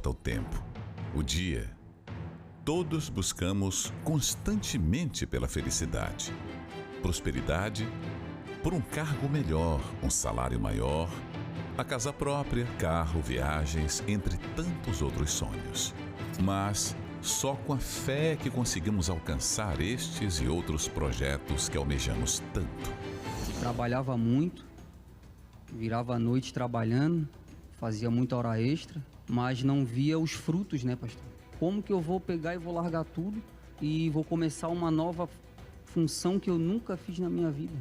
importa o tempo, o dia. Todos buscamos constantemente pela felicidade, prosperidade, por um cargo melhor, um salário maior, a casa própria, carro, viagens, entre tantos outros sonhos. Mas só com a fé que conseguimos alcançar estes e outros projetos que almejamos tanto. Trabalhava muito, virava a noite trabalhando, fazia muita hora extra, mas não via os frutos, né, pastor? Como que eu vou pegar e vou largar tudo e vou começar uma nova função que eu nunca fiz na minha vida?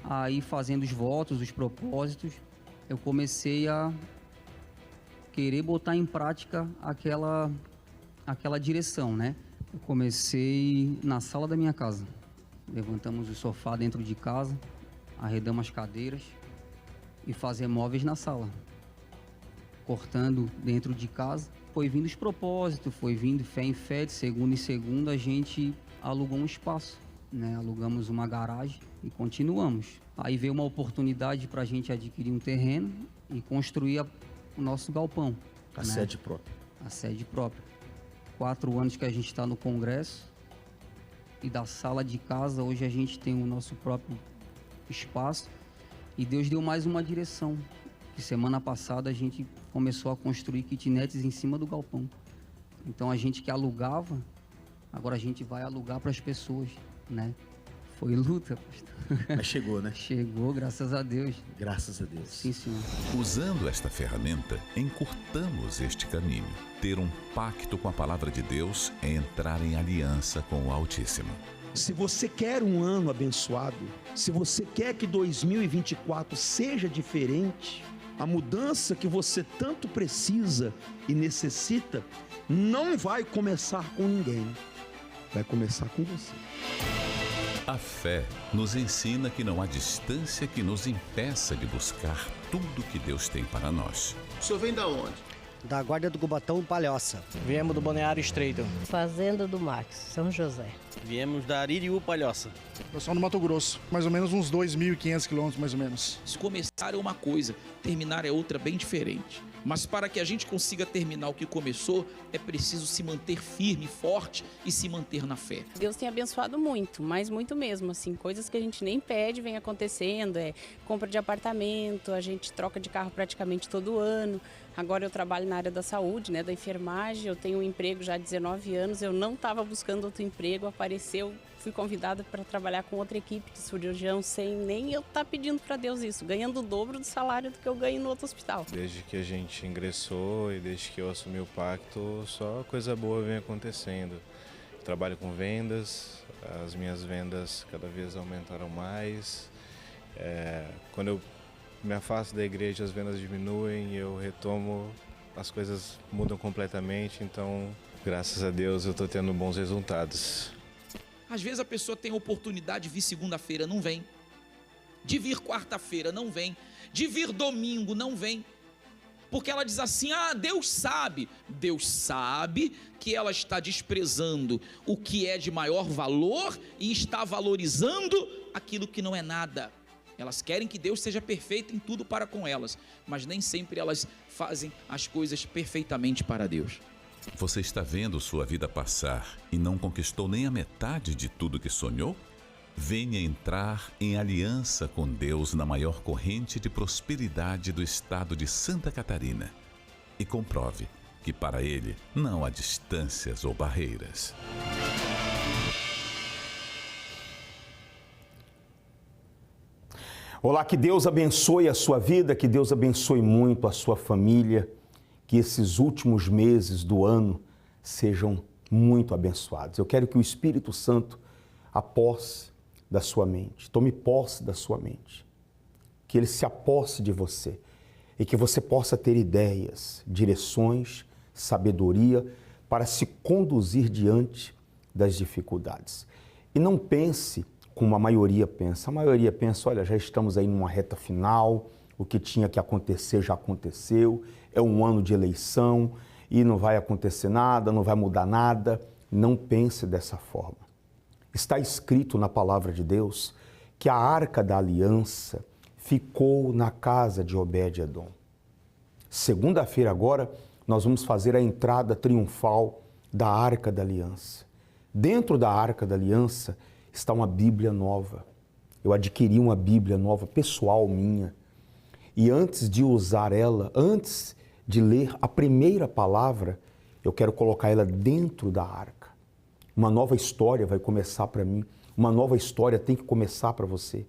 Aí, fazendo os votos, os propósitos, eu comecei a querer botar em prática aquela direção, né? Eu comecei na sala da minha casa. Levantamos o sofá dentro de casa, arredamos as cadeiras e fazer móveis na sala. Cortando dentro de casa, foi vindo os propósitos, foi vindo fé em fé, de segunda em segunda a gente alugou um espaço, né? Alugamos uma garagem e continuamos. Aí veio uma oportunidade para a gente adquirir um terreno e construir o nosso galpão. A sede própria. A sede própria. 4 anos que a gente está no congresso e da sala de casa, hoje a gente tem o nosso próprio espaço e Deus deu mais uma direção. Que semana passada a gente começou a construir kitnets em cima do galpão. Então a gente que alugava, agora a gente vai alugar para as pessoas, né? Foi luta, pastor. Mas chegou, né? Chegou, graças a Deus. Graças a Deus. Sim, senhor. Usando esta ferramenta, encurtamos este caminho. Ter um pacto com a palavra de Deus é entrar em aliança com o Altíssimo. Se você quer um ano abençoado, se você quer que 2024 seja diferente, a mudança que você tanto precisa e necessita, não vai começar com ninguém, vai começar com você. A fé nos ensina que não há distância que nos impeça de buscar tudo que Deus tem para nós. O senhor vem da onde? Da Guarda do Cubatão, Palhoça. Viemos do Balneário Estreito. Fazenda do Max, São José. Viemos da Aririú, Palhoça. Eu sou no Mato Grosso, mais ou menos uns 2.500 quilômetros, mais ou menos. Se começar é uma coisa, terminar é outra bem diferente. Mas para que a gente consiga terminar o que começou, é preciso se manter firme, forte e se manter na fé. Deus tem abençoado muito, mas muito mesmo, assim, coisas que a gente nem pede vem acontecendo, compra de apartamento, a gente troca de carro praticamente todo ano. Agora eu trabalho na área da saúde, né, da enfermagem, eu tenho um emprego já há 19 anos, eu não estava buscando outro emprego, apareceu, fui convidada para trabalhar com outra equipe de cirurgião sem nem eu estar pedindo para Deus isso, ganhando o dobro do salário do que eu ganho no outro hospital. Desde que a gente ingressou e desde que eu assumi o pacto, só coisa boa vem acontecendo. Trabalho com vendas, as minhas vendas cada vez aumentaram mais. Quando eu me afasto da igreja, as vendas diminuem, eu retomo, as coisas mudam completamente, então, graças a Deus, eu estou tendo bons resultados. Às vezes a pessoa tem a oportunidade de vir segunda-feira, não vem. De vir quarta-feira, não vem. De vir domingo, não vem. Porque ela diz assim, Deus sabe. Deus sabe que ela está desprezando o que é de maior valor e está valorizando aquilo que não é nada. Elas querem que Deus seja perfeito em tudo para com elas, mas nem sempre elas fazem as coisas perfeitamente para Deus. Você está vendo sua vida passar e não conquistou nem a metade de tudo que sonhou? Venha entrar em aliança com Deus na maior corrente de prosperidade do estado de Santa Catarina e comprove que para Ele não há distâncias ou barreiras. Olá, que Deus abençoe a sua vida, que Deus abençoe muito a sua família, que esses últimos meses do ano sejam muito abençoados. Eu quero que o Espírito Santo aposse da sua mente, tome posse da sua mente, que Ele se aposse de você e que você possa ter ideias, direções, sabedoria para se conduzir diante das dificuldades. E não pense como a maioria pensa. A maioria pensa, olha, já estamos aí numa reta final, o que tinha que acontecer já aconteceu, é um ano de eleição e não vai acontecer nada, não vai mudar nada. Não pense dessa forma. Está escrito na palavra de Deus que a arca da aliança ficou na casa de Obed-Edom. Segunda-feira agora, nós vamos fazer a entrada triunfal da Arca da Aliança. Dentro da Arca da Aliança está uma Bíblia nova. Eu adquiri uma Bíblia nova, pessoal minha. E antes de usar ela, antes de ler a primeira palavra, eu quero colocar ela dentro da arca. Uma nova história vai começar para mim. Uma nova história tem que começar para você.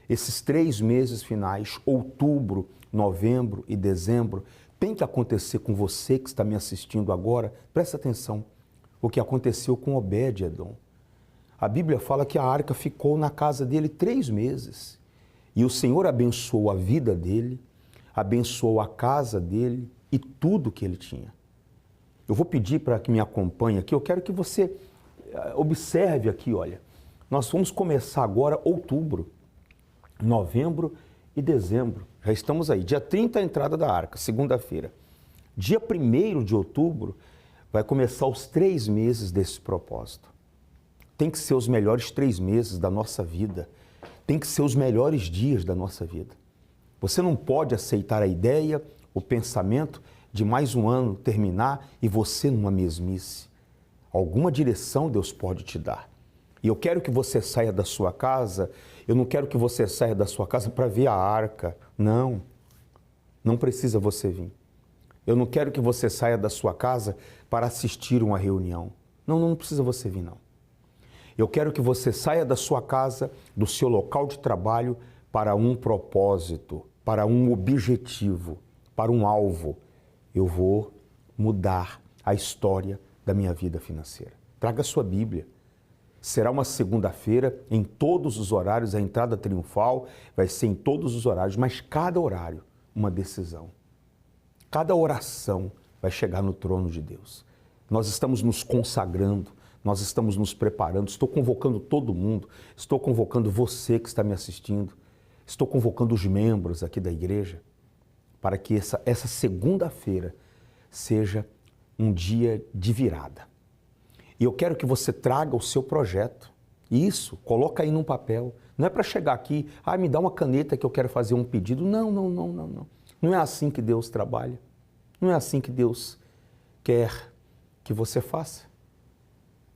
Esses 3 meses finais, outubro, novembro e dezembro, tem que acontecer com você que está me assistindo agora. Presta atenção. O que aconteceu com Obed-Edom. A Bíblia fala que a arca ficou na casa dele 3 meses. E o Senhor abençoou a vida dele, abençoou a casa dele e tudo que ele tinha. Eu vou pedir para que me acompanhe aqui, eu quero que você observe aqui, olha. Nós vamos começar agora outubro, novembro e dezembro. Já estamos aí. Dia 30 a entrada da arca, segunda-feira. Dia 1º de outubro vai começar os 3 meses desse propósito. Tem que ser os melhores 3 meses da nossa vida. Tem que ser os melhores dias da nossa vida. Você não pode aceitar a ideia, o pensamento de mais um ano terminar e você numa mesmice. Alguma direção Deus pode te dar. E eu quero que você saia da sua casa, eu não quero que você saia da sua casa para ver a arca. Não, não precisa você vir. Eu não quero que você saia da sua casa para assistir uma reunião. Não, não precisa você vir, não. Eu quero que você saia da sua casa, do seu local de trabalho, para um propósito, para um objetivo, para um alvo. Eu vou mudar a história da minha vida financeira. Traga a sua Bíblia. Será uma segunda-feira, em todos os horários, a entrada triunfal vai ser em todos os horários, mas cada horário, uma decisão. Cada oração vai chegar no trono de Deus. Nós estamos nos consagrando, nós estamos nos preparando, estou convocando todo mundo, estou convocando você que está me assistindo, estou convocando os membros aqui da igreja para que essa segunda-feira seja um dia de virada. E eu quero que você traga o seu projeto. Isso, coloca aí num papel. Não é para chegar aqui, me dá uma caneta que eu quero fazer um pedido. Não, não, não, não, não. Não é assim que Deus trabalha. Não é assim que Deus quer que você faça.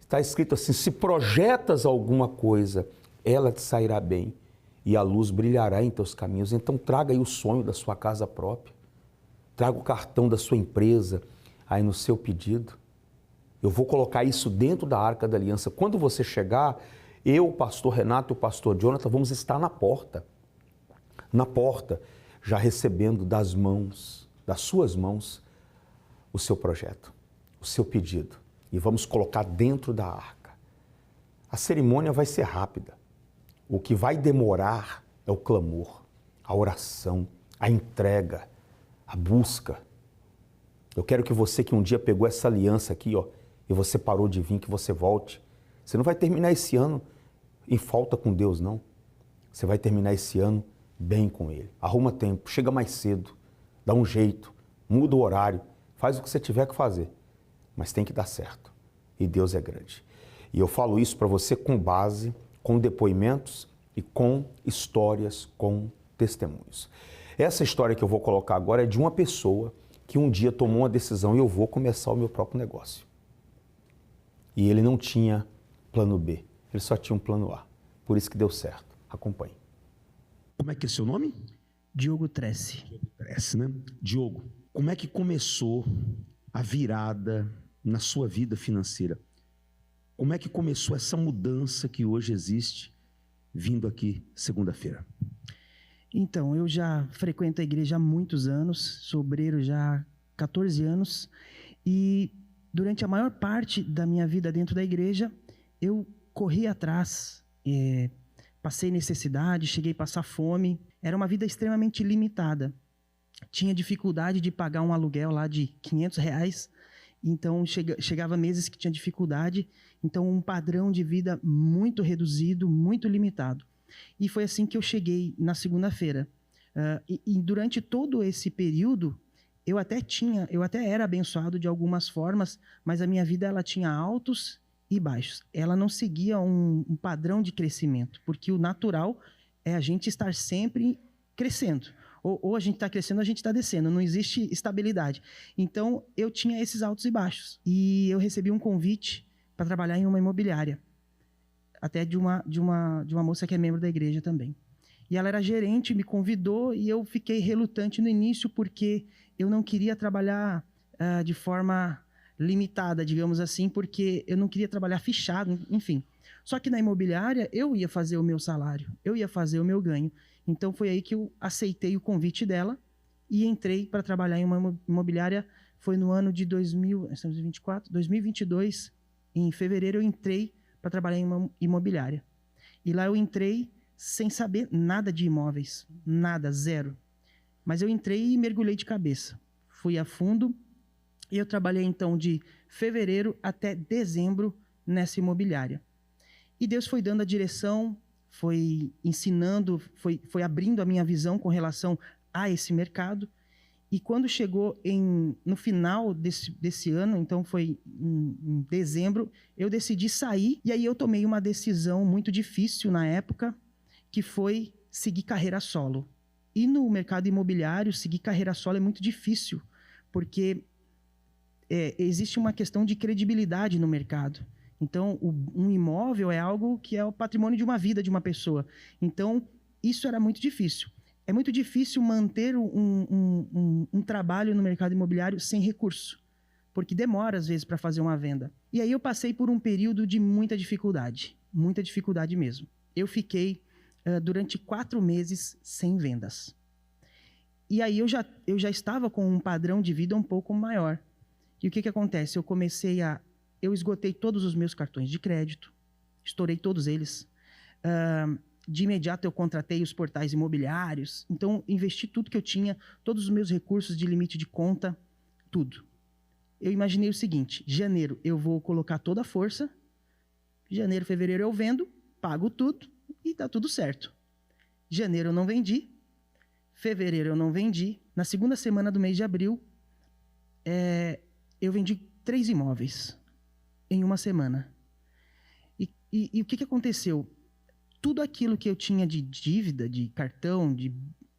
Está escrito assim, se projetas alguma coisa, ela te sairá bem e a luz brilhará em teus caminhos. Então traga aí o sonho da sua casa própria. Traga o cartão da sua empresa aí no seu pedido. Eu vou colocar isso dentro da Arca da Aliança. Quando você chegar, eu, o pastor Renato e o pastor Jonathan vamos estar na porta, já recebendo das suas mãos, o seu projeto, o seu pedido. E vamos colocar dentro da arca. A cerimônia vai ser rápida. O que vai demorar é o clamor, a oração, a entrega, a busca. Eu quero que você que um dia pegou essa aliança aqui, e você parou de vir, que você volte. Você não vai terminar esse ano em falta com Deus, não. Você vai terminar esse ano bem com Ele. Arruma tempo, chega mais cedo, dá um jeito, muda o horário, faz o que você tiver que fazer. Mas tem que dar certo. E Deus é grande. E eu falo isso para você com base, com depoimentos e com histórias, com testemunhos. Essa história que eu vou colocar agora é de uma pessoa que um dia tomou uma decisão e eu vou começar o meu próprio negócio. E ele não tinha plano B, ele só tinha um plano A. Por isso que deu certo. Acompanhe. Como é que é seu nome? Diogo Tressi. Diogo Tressi, né? Diogo, como é que começou a virada na sua vida financeira? Como é que começou essa mudança que hoje existe, vindo aqui segunda-feira? Então, eu já frequento a igreja há muitos anos, sou obreiro já há 14 anos, e durante a maior parte da minha vida dentro da igreja, eu corri atrás, passei necessidade, cheguei a passar fome, era uma vida extremamente limitada. Tinha dificuldade de pagar um aluguel lá de R$500, então chegava meses que tinha dificuldade, então um padrão de vida muito reduzido, muito limitado. E foi assim que eu cheguei na segunda-feira. E durante todo esse período, eu até era abençoado de algumas formas, mas a minha vida ela tinha altos e baixos. Ela não seguia um padrão de crescimento, porque o natural é a gente estar sempre crescendo. Ou a gente está crescendo ou a gente está descendo. Não existe estabilidade. Então, eu tinha esses altos e baixos. E eu recebi um convite para trabalhar em uma imobiliária. Até de uma moça que é membro da igreja também. E ela era gerente, me convidou e eu fiquei relutante no início porque eu não queria trabalhar de forma limitada, digamos assim, porque eu não queria trabalhar fichado, enfim. Só que na imobiliária eu ia fazer o meu salário, eu ia fazer o meu ganho. Então foi aí que eu aceitei o convite dela e entrei para trabalhar em uma imobiliária. Foi no ano de 2022, em fevereiro eu entrei para trabalhar em uma imobiliária. E lá eu entrei sem saber nada de imóveis, nada, zero. Mas eu entrei e mergulhei de cabeça. Fui a fundo e eu trabalhei então de fevereiro até dezembro nessa imobiliária. E Deus foi dando a direção, foi ensinando, foi abrindo a minha visão com relação a esse mercado. E quando chegou no final desse ano, então foi em dezembro, eu decidi sair. E aí eu tomei uma decisão muito difícil na época, que foi seguir carreira solo. E no mercado imobiliário, seguir carreira solo é muito difícil, porque existe uma questão de credibilidade no mercado. Então, um imóvel é algo que é o patrimônio de uma vida de uma pessoa. Então, isso era muito difícil. É muito difícil manter um trabalho no mercado imobiliário sem recurso, porque demora, às vezes, para fazer uma venda. E aí eu passei por um período de muita dificuldade mesmo. Eu fiquei durante 4 meses sem vendas. E aí eu já estava com um padrão de vida um pouco maior. E o que acontece? Eu esgotei todos os meus cartões de crédito, estourei todos eles. De imediato eu contratei os portais imobiliários, então investi tudo que eu tinha, todos os meus recursos de limite de conta, tudo. Eu imaginei o seguinte: janeiro eu vou colocar toda a força, janeiro, fevereiro eu vendo, pago tudo e tá tudo certo. Janeiro eu não vendi, fevereiro eu não vendi, na segunda semana do mês de abril eu vendi 3 imóveis em uma semana. E o que aconteceu? Tudo aquilo que eu tinha de dívida, de cartão, de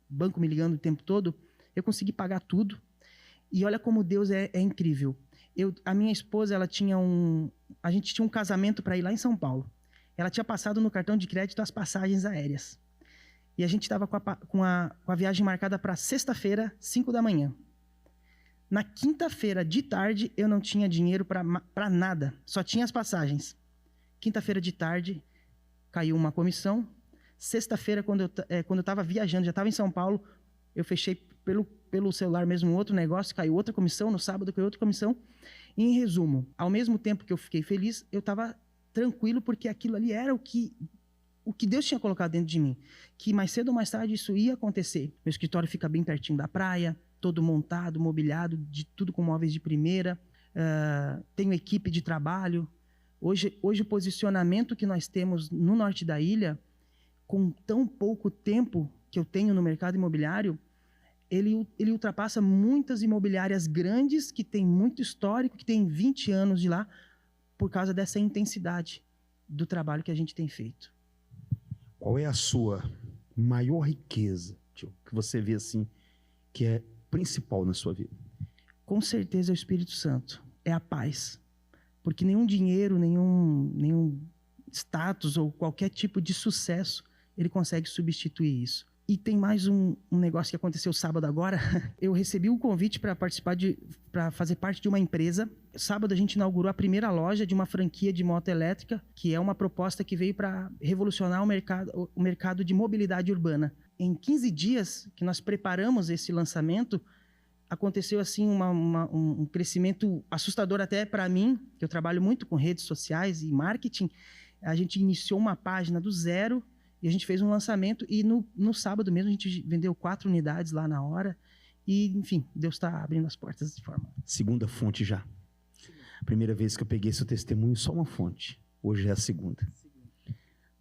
banco me ligando o tempo todo, eu consegui pagar tudo. E olha como Deus é incrível. A minha esposa, a gente tinha um casamento para ir lá em São Paulo. Ela tinha passado no cartão de crédito as passagens aéreas. E a gente estava com a viagem marcada para sexta-feira, 5 da manhã. Na quinta-feira de tarde, eu não tinha dinheiro para nada. Só tinha as passagens. Quinta-feira de tarde, caiu uma comissão. Sexta-feira, quando eu estava viajando, já estava em São Paulo, eu fechei pelo celular mesmo outro negócio, caiu outra comissão. No sábado, caiu outra comissão. E, em resumo, ao mesmo tempo que eu fiquei feliz, eu estava tranquilo, porque aquilo ali era o que Deus tinha colocado dentro de mim. Que mais cedo ou mais tarde isso ia acontecer. Meu escritório fica bem pertinho da praia, todo montado, mobiliado, de tudo com móveis de primeira. Tenho equipe de trabalho. Hoje o posicionamento que nós temos no norte da ilha, com tão pouco tempo que eu tenho no mercado imobiliário, ele ultrapassa muitas imobiliárias grandes que têm muito histórico, que têm 20 anos de lá, por causa dessa intensidade do trabalho que a gente tem feito. Qual é a sua maior riqueza, tio, que você vê assim, que é principal na sua vida? Com certeza é o Espírito Santo, é a paz. Porque nenhum dinheiro, nenhum status ou qualquer tipo de sucesso, ele consegue substituir isso. E tem mais um negócio que aconteceu sábado agora. Eu recebi um convite para para fazer parte de uma empresa. Sábado a gente inaugurou a primeira loja de uma franquia de moto elétrica, que é uma proposta que veio para revolucionar o mercado de mobilidade urbana. Em 15 dias que nós preparamos esse lançamento, aconteceu assim um crescimento assustador até para mim, que eu trabalho muito com redes sociais e marketing. A gente iniciou uma página do zero e a gente fez um lançamento e no sábado mesmo a gente vendeu 4 unidades lá na hora e, enfim, Deus está abrindo as portas de forma... Segunda fonte já. Primeira vez que eu peguei seu testemunho, só uma fonte. Hoje é a segunda.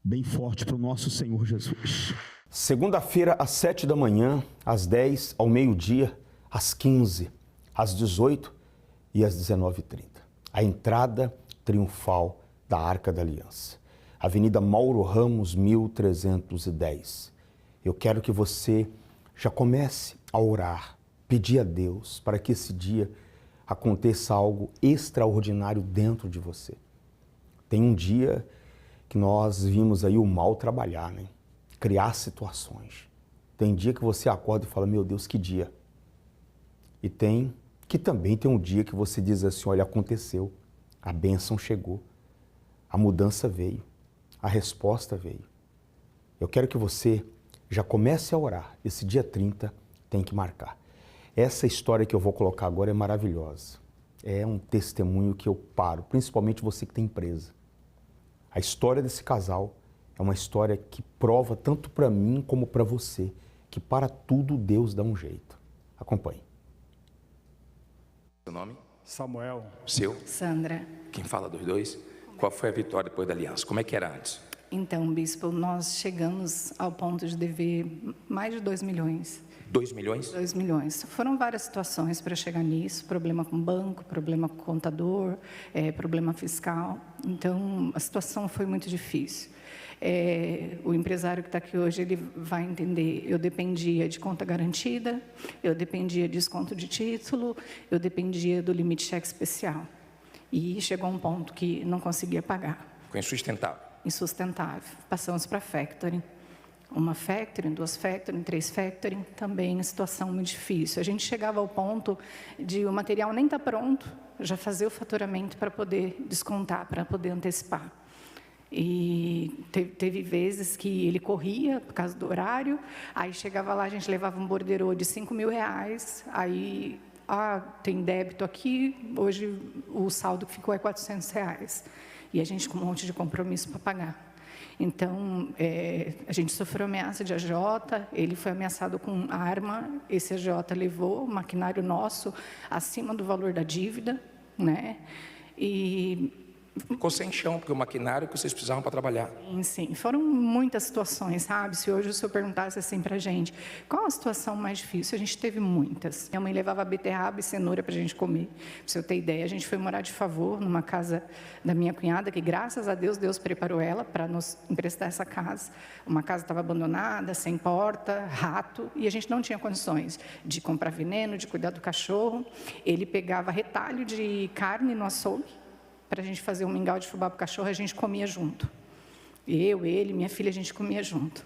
Bem forte para o nosso Senhor Jesus. Segunda-feira, às 7 da manhã, às 10, ao meio-dia, às 15, às 18 e às 19h30. A entrada triunfal da Arca da Aliança. Avenida Mauro Ramos, 1310. Eu quero que você Já comece a orar, pedir a Deus para que esse dia aconteça algo extraordinário dentro de você. Tem um dia que nós vimos aí o mal trabalhar, né? Criar situações. Tem dia que você acorda e fala, meu Deus, que dia. E tem que também tem um dia que você diz assim, olha, aconteceu, a bênção chegou, a mudança veio, a resposta veio. Eu quero que você já comece a orar. Esse dia 30 tem que marcar. Essa história que eu vou colocar agora é maravilhosa. É um testemunho que eu paro, principalmente você que tem empresa. A história desse casal é uma história que prova tanto para mim como para você, que para tudo Deus dá um jeito. Acompanhe. Seu nome? Samuel. Seu? Sandra. Quem fala dos dois? Qual foi a vitória depois da aliança? Como é que era antes? Então, bispo, nós chegamos ao ponto de dever mais de 2 milhões. 2 milhões? 2 milhões. Foram várias situações para chegar nisso, problema com o banco, problema com o contador, problema fiscal. Então, a situação foi muito difícil. O empresário que está aqui hoje, ele vai entender, eu dependia de conta garantida, eu dependia de desconto de título, eu dependia do limite cheque especial. E chegou a um ponto que não conseguia pagar. Ficou insustentável. Insustentável. Passamos para factoring. Uma factoring, 2 factoring, 3 factoring, também em situação muito difícil. A gente chegava ao ponto de o material nem estar pronto, já fazer o faturamento para poder descontar, para poder antecipar. E teve vezes que ele corria por causa do horário, aí chegava lá, a gente levava um borderô de R$5.000, aí, tem débito aqui, hoje o saldo que ficou é R$400. E a gente com um monte de compromisso para pagar. Então, a gente sofreu ameaça de AJ, ele foi ameaçado com arma, esse AJ levou o maquinário nosso acima do valor da dívida, né? E ficou sem chão, porque o maquinário que vocês precisavam para trabalhar. Sim, foram muitas situações, sabe? Se hoje o senhor perguntasse assim para a gente, qual a situação mais difícil? A gente teve muitas. Minha mãe levava beterraba e cenoura para a gente comer. Para você ter ideia, a gente foi morar de favor numa casa da minha cunhada, que graças a Deus, Deus preparou ela para nos emprestar essa casa. Uma casa estava abandonada, sem porta, rato, e a gente não tinha condições de comprar veneno, de cuidar do cachorro. Ele pegava retalho de carne no açougue, para a gente fazer um mingau de fubá para o cachorro, a gente comia junto. Eu, ele, minha filha, a gente comia junto.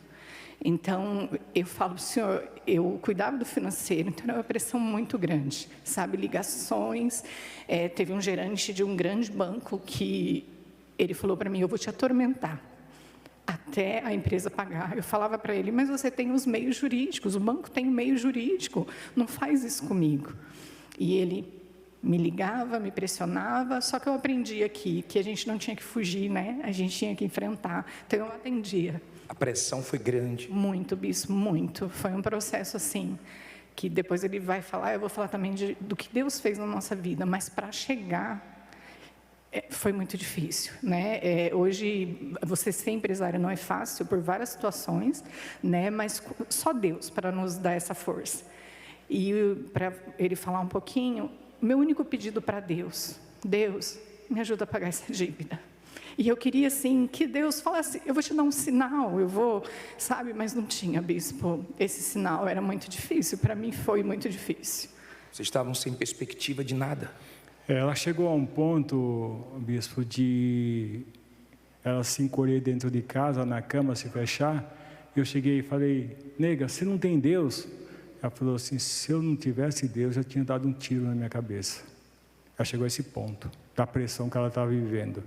Então, eu falo para o senhor, eu cuidava do financeiro, então era uma pressão muito grande, sabe, ligações. Teve um gerente de um grande banco que ele falou para mim, eu vou te atormentar até a empresa pagar. Eu falava para ele, mas você tem os meios jurídicos, o banco tem o meio jurídico, não faz isso comigo. E ele me ligava, me pressionava, só que eu aprendi aqui que a gente não tinha que fugir, né? A gente tinha que enfrentar. Então, eu atendia. A pressão foi grande. Muito, bispo, muito. Foi um processo assim, que depois ele vai falar, eu vou falar também do que Deus fez na nossa vida, mas para chegar, foi muito difícil, né? Hoje, você ser empresário não é fácil, por várias situações, né? Mas só Deus para nos dar essa força. E para ele falar um pouquinho, meu único pedido para Deus, Deus, me ajuda a pagar essa dívida. E eu queria, assim, que Deus falasse, eu vou te dar um sinal, eu vou, sabe? Mas não tinha, bispo. Esse sinal era muito difícil, para mim foi muito difícil. Vocês estavam sem perspectiva de nada. Ela chegou a um ponto, bispo, de ela se encolher dentro de casa, na cama, se fechar. Eu cheguei e falei, nega, você não tem Deus? Ela falou assim, se eu não tivesse Deus, eu tinha dado um tiro na minha cabeça. Ela chegou a esse ponto, da pressão que ela estava vivendo.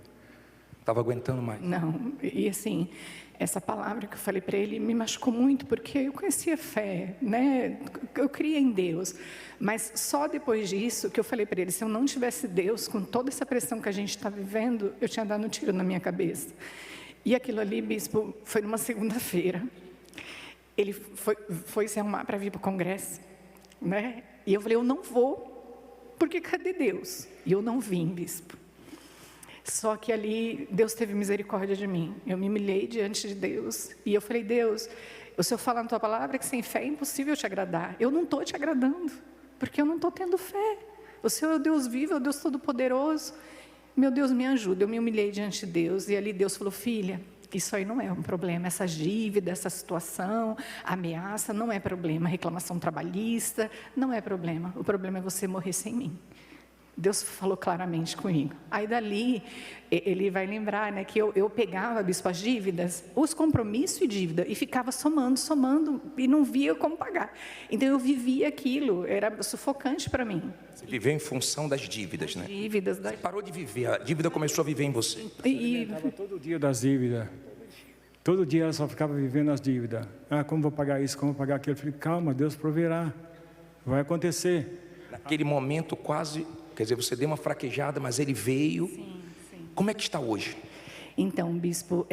Estava aguentando mais. Não, e assim, essa palavra que eu falei para ele me machucou muito, porque eu conhecia fé, né? Eu cria em Deus. Mas só depois disso que eu falei para ele, se eu não tivesse Deus, com toda essa pressão que a gente está vivendo, eu tinha dado um tiro na minha cabeça. E aquilo ali, bispo, foi numa segunda-feira. Ele foi se arrumar para vir para o congresso, né? E eu falei, eu não vou, porque cadê Deus? E eu não vim, bispo. Só que ali, Deus teve misericórdia de mim. Eu me humilhei diante de Deus, e eu falei, Deus, o Senhor fala na tua palavra que sem fé é impossível te agradar. Eu não estou te agradando, porque eu não estou tendo fé. O Senhor é o Deus vivo, é o Deus todo-poderoso. Meu Deus, me ajuda. Eu me humilhei diante de Deus, e ali Deus falou, filha, isso aí não é um problema, essas dívidas, essa situação, ameaça, não é problema, reclamação trabalhista, não é problema. O problema é você morrer sem mim. Deus falou claramente comigo. Aí dali, ele vai lembrar, né, que eu pegava, bispo, as dívidas, os compromissos e dívida, e ficava somando, e não via como pagar. Então eu vivia aquilo, era sufocante para mim. Você viveu em função das dívidas, né? Dívidas. Você parou de viver, a dívida começou a viver em você. E todo dia das dívidas. Todo dia ela só ficava vivendo as dívidas. Ah, como vou pagar isso, como vou pagar aquilo? Eu falei, calma, Deus proverá. Vai acontecer. Naquele momento quase... Quer dizer, você deu uma fraquejada, mas ele veio. Sim, sim. Como é que está hoje? Então, bispo,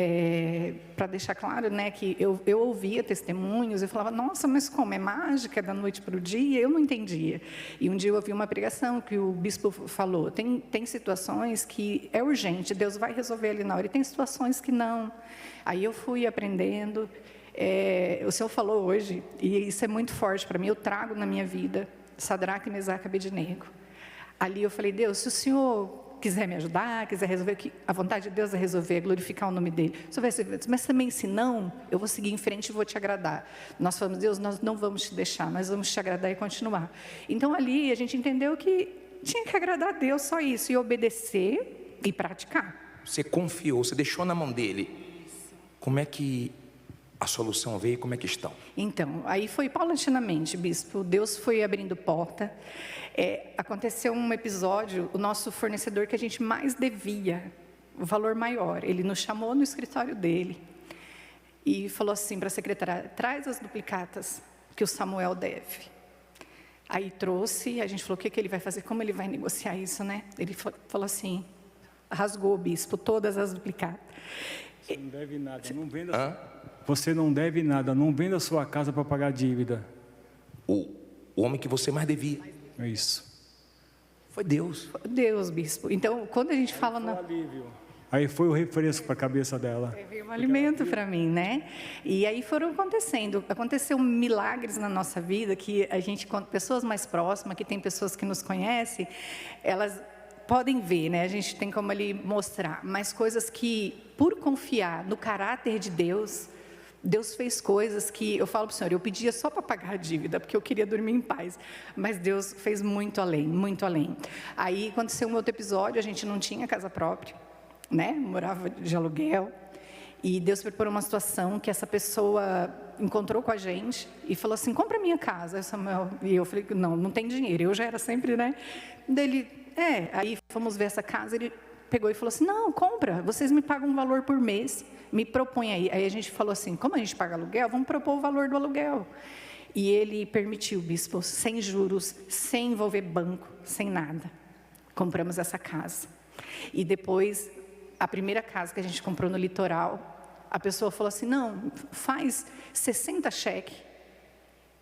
para deixar claro, né, que eu ouvia testemunhos, eu falava, nossa, mas como? É mágica da noite para o dia? Eu não entendia. E um dia eu ouvi uma pregação que o bispo falou, tem situações que é urgente, Deus vai resolver ali na hora, e tem situações que não. Aí eu fui aprendendo, o senhor falou hoje, e isso é muito forte para mim, eu trago na minha vida, Sadraque, Mesaque e Abednego. Ali eu falei, Deus, se o Senhor quiser me ajudar, quiser resolver, que a vontade de Deus é resolver, é glorificar o nome dele. O Senhor vai resolver, mas também se não, eu vou seguir em frente e vou te agradar. Nós falamos, Deus, nós não vamos te deixar, nós vamos te agradar e continuar. Então ali a gente entendeu que tinha que agradar a Deus, só isso, e obedecer e praticar. Você confiou, você deixou na mão dele. Como é que a solução veio, como é que estão? Então, aí foi paulatinamente, bispo, Deus foi abrindo porta. Aconteceu um episódio, o nosso fornecedor que a gente mais devia, o valor maior, ele nos chamou no escritório dele e falou assim para a secretária, traz as duplicatas que o Samuel deve. Aí trouxe, a gente falou, o que ele vai fazer, como ele vai negociar isso, né? Ele falou assim, rasgou o bispo, todas as duplicatas. Você não deve nada, não venda. Você não deve nada, não venda a sua casa para pagar a dívida. O homem que você mais devia. É isso. Foi Deus. Foi Deus, bispo. Então, quando a gente fala na... Aí foi o refresco para a cabeça dela. Veio um alimento para mim, né? E aí foram aconteceu milagres na nossa vida, que a gente, com pessoas mais próximas, que tem pessoas que nos conhecem, elas podem ver, né? A gente tem como ali mostrar, mas coisas que, por confiar no caráter de Deus, Deus fez coisas que, eu falo para o Senhor, eu pedia só para pagar a dívida, porque eu queria dormir em paz, mas Deus fez muito além, muito além. Aí aconteceu um outro episódio, a gente não tinha casa própria, né? Morava de aluguel, e Deus preparou uma situação que essa pessoa encontrou com a gente e falou assim, compra a minha casa, Samuel. E eu falei, não tem dinheiro, eu já era sempre, né? Dele, aí fomos ver essa casa, ele pegou e falou assim, não, compra, vocês me pagam um valor por mês, me propõe aí. Aí a gente falou assim, como a gente paga aluguel, vamos propor o valor do aluguel. E ele permitiu, bispo, sem juros, sem envolver banco, sem nada. Compramos essa casa. E depois, a primeira casa que a gente comprou no litoral, a pessoa falou assim, não, faz 60 cheques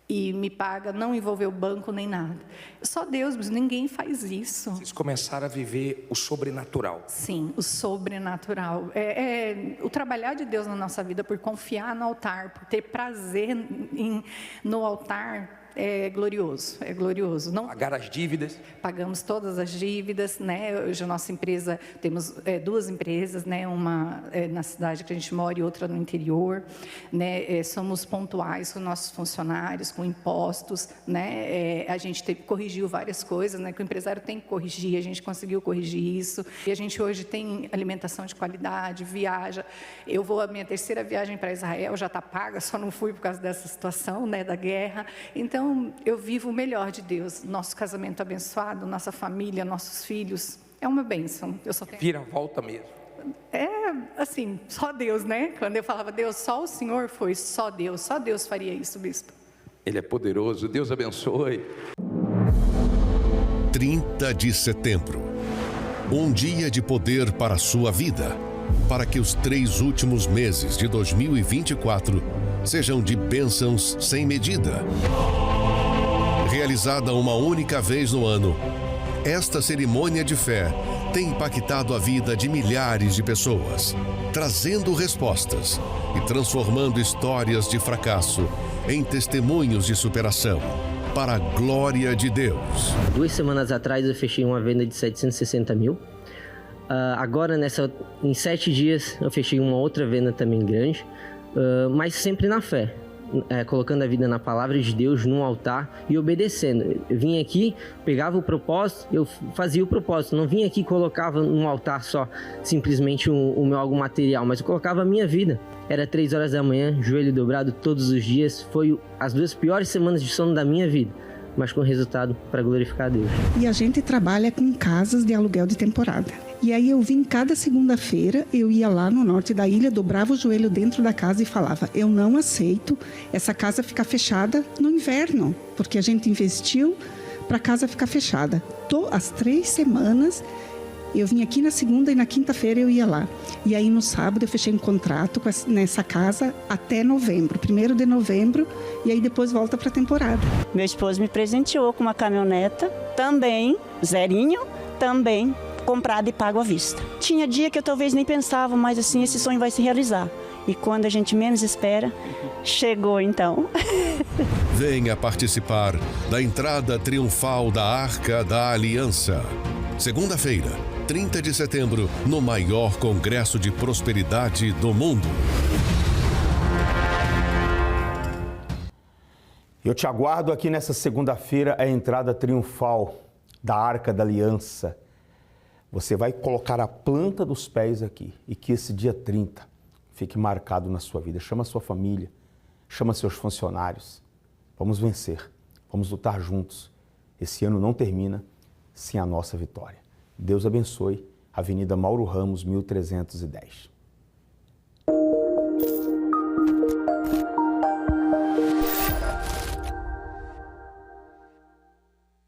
e me paga, não envolveu banco nem nada. Só Deus, mas ninguém faz isso. Vocês começaram a viver o sobrenatural. Sim, o sobrenatural. O trabalhar de Deus na nossa vida, por confiar no altar, por ter prazer no altar, é glorioso, é glorioso. Não pagar as dívidas? Pagamos todas as dívidas, né? Hoje a nossa empresa, temos duas empresas, né? Uma na cidade que a gente mora e outra no interior, né? Somos pontuais com nossos funcionários, com impostos, né? A gente corrigiu várias coisas, né? Que o empresário tem que corrigir, a gente conseguiu corrigir isso. E a gente hoje tem alimentação de qualidade, viaja. Eu vou, a minha terceira viagem para Israel já está paga, só não fui por causa dessa situação, né? Da guerra. Então, eu vivo o melhor de Deus, nosso casamento abençoado, nossa família, nossos filhos, é uma bênção. Eu só tenho... Vira a volta mesmo. Assim, só Deus, né? Quando eu falava Deus, só o Senhor, foi só Deus faria isso, bispo. Ele é poderoso, Deus abençoe. 30 de setembro, um dia de poder para a sua vida, para que os 3 últimos meses de 2024 sejam de bênçãos sem medida. Realizada uma única vez no ano, esta cerimônia de fé tem impactado a vida de milhares de pessoas, trazendo respostas e transformando histórias de fracasso em testemunhos de superação, para a glória de Deus. 2 semanas atrás eu fechei uma venda de 760 mil. Agora, em 7 dias, eu fechei uma outra venda também grande, mas sempre na fé, colocando a vida na palavra de Deus, no altar e obedecendo. Eu vinha aqui, pegava o propósito, eu fazia o propósito. Não vinha aqui e colocava no altar só simplesmente o meu algo material, mas eu colocava a minha vida. Era 3 horas da manhã, joelho dobrado todos os dias. Foi as 2 piores semanas de sono da minha vida, mas com resultado para glorificar a Deus. E a gente trabalha com casas de aluguel de temporada. E aí eu vim cada segunda-feira, eu ia lá no norte da ilha, dobrava o joelho dentro da casa e falava: eu não aceito essa casa ficar fechada no inverno, porque a gente investiu para a casa ficar fechada. As 3 semanas eu vim aqui na segunda e na quinta-feira eu ia lá. E aí no sábado eu fechei um contrato nessa casa até novembro, 1º de novembro, e aí depois volta para a temporada. Meu esposo me presenteou com uma caminhoneta, também, zerinho, também comprado e pago à vista. Tinha dia que eu talvez nem pensava, mas assim, esse sonho vai se realizar. E quando a gente menos espera, chegou então. Venha participar da entrada triunfal da Arca da Aliança. Segunda-feira, 30 de setembro, no maior congresso de prosperidade do mundo. Eu te aguardo aqui nessa segunda-feira, a entrada triunfal da Arca da Aliança. Você vai colocar a planta dos pés aqui e que esse dia 30 fique marcado na sua vida. Chama a sua família, chama seus funcionários. Vamos vencer, vamos lutar juntos. Esse ano não termina sem a nossa vitória. Deus abençoe. Avenida Mauro Ramos, 1310.